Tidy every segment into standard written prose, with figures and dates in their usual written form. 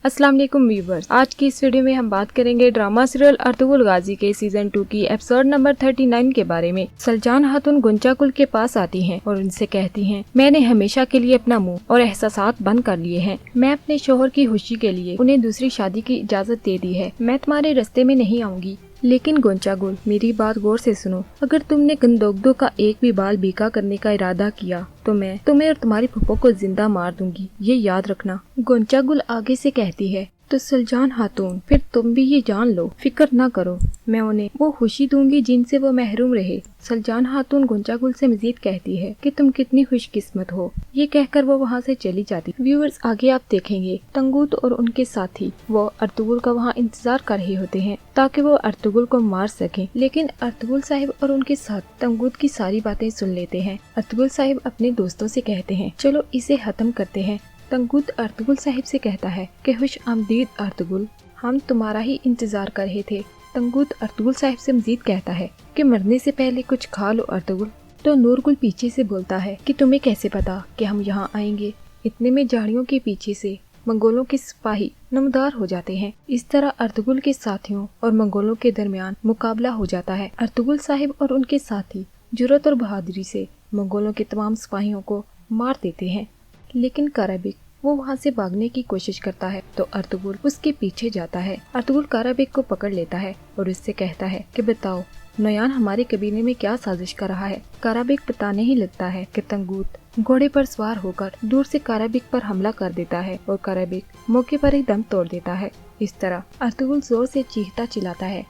अस्सलाम वालेकुम व्यूवर्स, आज की इस वीडियो में हम बात करेंगे ड्रामा सीरियल अर्तुगरुल गाजी के सीजन 2 की एपिसोड नंबर 39 के बारे में। सलजान खातून गुंचाकुल के पास आती हैं और उनसे कहती हैं, मैंने हमेशा के लिए अपना मुंह और एहसासात बंद कर लिए हैं। मैं अपने शोहर की खुशी के लिए उन्हें दूसरी शादी की इजाजत दे दी है। मैं तुम्हारे रास्ते में नहीं आऊंगी। लेकिन गोंचागुल, मेरी बात गौर से सुनो। अगर तुमने गंदोगदो का एक भी बाल बीका करने का इरादा किया तो मैं तुम्हें और तुम्हारी फुप्पो को जिंदा मार दूंगी, ये याद रखना। गोंचागुल आगे से कहती है, तो सलजान खातून, फिर तुम भी ये जान लो, फिक्र ना करो, मैं उन्हें वो खुशी दूंगी जिनसे वो महरूम रहे। सलजान खातून गोंचागुल से मजीद कहती है कि तुम कितनी खुशकिस्मत हो। ये कहकर वो वहाँ से चली जाती। व्यूअर्स, आगे आप देखेंगे तंगूत और उनके साथी वो अर्तुगरुल का वहाँ इंतजार कर रहे होते हैं ताकि वो अर्तुगरुल को मार सकें। लेकिन अर्तुगरुल साहिब और उनके साथ तंगूत की सारी बातें सुन लेते हैं। अर्तुगरुल साहिब अपने दोस्तों से कहते हैं, चलो इसे खत्म करते हैं। तंगूत अर्तुगरुल साहिब से कहता है कि खुश आमदीद अर्तुगरुल, हम तुम्हारा ही इंतजार कर रहे थे। तंगूत अर्तुगरुल साहिब से मजीद कहता है कि मरने से पहले कुछ खा लो अर्तुगरुल। तो नूरगुल पीछे से बोलता है कि तुम्हें कैसे पता कि हम यहाँ आएंगे। इतने में झाड़ियों के पीछे से मंगोलों के सिपाही नमदार हो जाते हैं। इस तरह अर्तुगरुल के साथियों और मंगोलों के दरमियान मुकाबला हो जाता है। अर्तुगरुल साहिब और उनके साथी जुर्रत और बहादुरी से मंगोलों के तमाम सिपाहियों को मार देते हैं। लेकिन काराबेक वो वहाँ से भागने की कोशिश करता है तो अर्तुगरुल उसके पीछे जाता है। अर्तुगरुल काराबेक को पकड़ लेता है और उससे कहता है कि बताओ नोयान हमारे कबीले में क्या साजिश कर रहा है। काराबेक बताने ही लगता है कि तंगूत घोड़े पर सवार होकर दूर से काराबेक पर हमला कर देता है और काराबेक मौके पर ही दम तोड़ देता है। इस तरह अर्तुगरुल जोर से चीखता चिल्लाता है।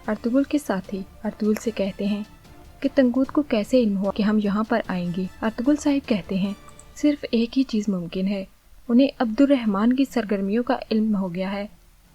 अर्तुगरुल के साथी अर्तुगरुल से कहते हैं कि तंगूत को कैसे इल्म हुआ कि हम यहाँ पर आएंगे। अर्तुगरुल साहिब कहते हैं, सिर्फ एक ही चीज मुमकिन है, उन्हें अब्दुर्रहमान की सरगर्मियों का इल्म हो गया है।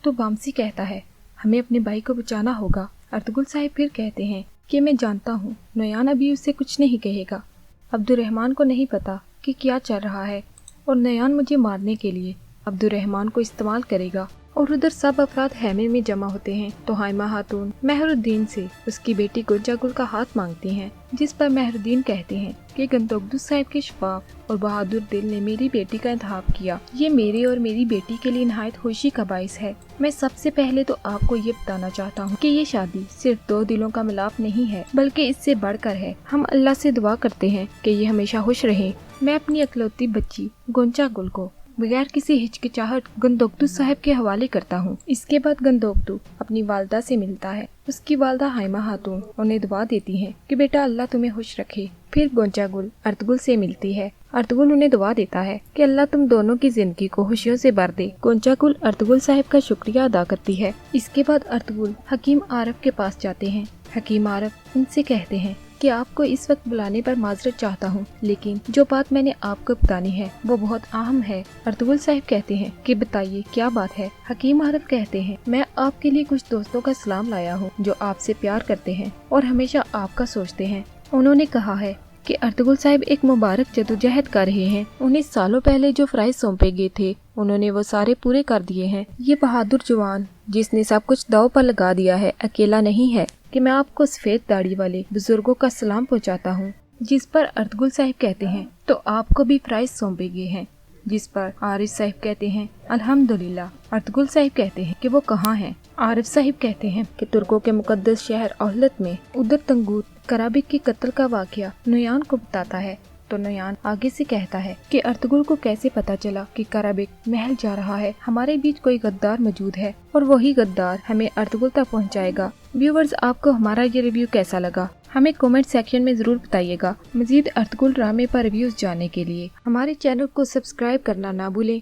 तो बामसी कहता है, हमें अपने भाई को बचाना होगा। अर्तुगरुल साहिब फिर कहते हैं कि मैं जानता हूँ नोयान अभी उससे कुछ नहीं कहेगा। अब्दुर्रहमान को नहीं पता कि क्या चल रहा है और नोयान मुझे मारने के लिए अब्दुर्रहमान को इस्तेमाल करेगा। और उधर सब अफराद हैमे में जमा होते हैं तो हाइमा खातून मेहरुद्दीन से उसकी बेटी गोंचागुल का हाथ मांगती हैं, जिस पर मेहरुद्दीन कहते हैं कि गंदोगदू साहिब के शफाफ और बहादुर दिल ने मेरी बेटी का इंतखाब किया। ये मेरे और मेरी बेटी के लिए निहायत खुशी का बाइस है। मैं सबसे पहले तो आपको ये बताना चाहता हूँ कि ये शादी सिर्फ दो दिलों का मिलाप नहीं है, बल्कि इससे बढ़कर है। हम अल्लाह से दुआ करते हैं कि ये हमेशा खुश रहे। मैं अपनी इकलौती बच्ची गोंचागुल को बगैर किसी हिचकिचाहट गंदोगदू साहिब के हवाले करता हूँ। इसके बाद गंदोगदू अपनी वालदा से मिलता है। उसकी वालदा हाइमा खातून उन्हें दुआ देती हैं कि बेटा अल्लाह तुम्हें खुश रखे। फिर गोंचागुल अर्तुगरुल से मिलती है। अर्तुगरुल उन्हें दुआ देता है कि अल्लाह तुम दोनों की जिंदगी को खुशियों से भर दे। गोंचागुल अर्तुगरुल साहिब का शुक्रिया अदा करती है। इसके बाद अर्तुगरुल हकीम आरफ के पास जाते हैं। हकीम आरफ उनसे कहते हैं कि आपको इस वक्त बुलाने पर माजरत चाहता हूँ, लेकिन जो बात मैंने आपको बतानी है वो बहुत अहम है। अर्तुगरुल साहिब कहते हैं कि बताइए क्या बात है। हकीम आरफ कहते हैं, मैं आपके लिए कुछ दोस्तों का सलाम लाया हूँ जो आपसे प्यार करते हैं और हमेशा आपका सोचते हैं। उन्होंने कहा है कि अर्तुगरुल साहिब एक मुबारक जदोजहद कर रहे हैं। उन्हें सालों पहले जो फराइज सौंपे गए थे उन्होंने वो सारे पूरे कर दिए हैं। ये बहादुर जवान जिसने सब कुछ दांव पर लगा दिया है अकेला नहीं है कि मैं आपको सफेद दाढ़ी वाले बुजुर्गों का सलाम पहुंचाता हूं। जिस पर अर्तुगरुल साहिब कहते हैं, तो आपको भी प्राइज सौंपे गए हैं। जिस पर आरिफ साहिब कहते हैं, अल्हम्दुलिल्लाह। अर्तुगरुल साहिब कहते हैं कि वो कहाँ हैं। आरिफ साहिब कहते हैं कि तुर्कों के मुकद्दस शहर औहलत में। उधर तंगूत काराबेक के कत्ल का वाकया नोयान को बताता है तो नोयान आगे से कहता है कि अर्तुगरुल को कैसे पता चला कि काराबेक महल जा रहा है। हमारे बीच कोई गद्दार मौजूद है और वही गद्दार हमें अर्तुगरुल तक पहुंचाएगा। व्यूवर्स, आपको हमारा ये रिव्यू कैसा लगा हमें कमेंट सेक्शन में जरूर बताइएगा। मजीद अर्तुगरुल ड्रामे पर रिव्यूज जानने के लिए हमारे चैनल को सब्सक्राइब करना ना भूलें।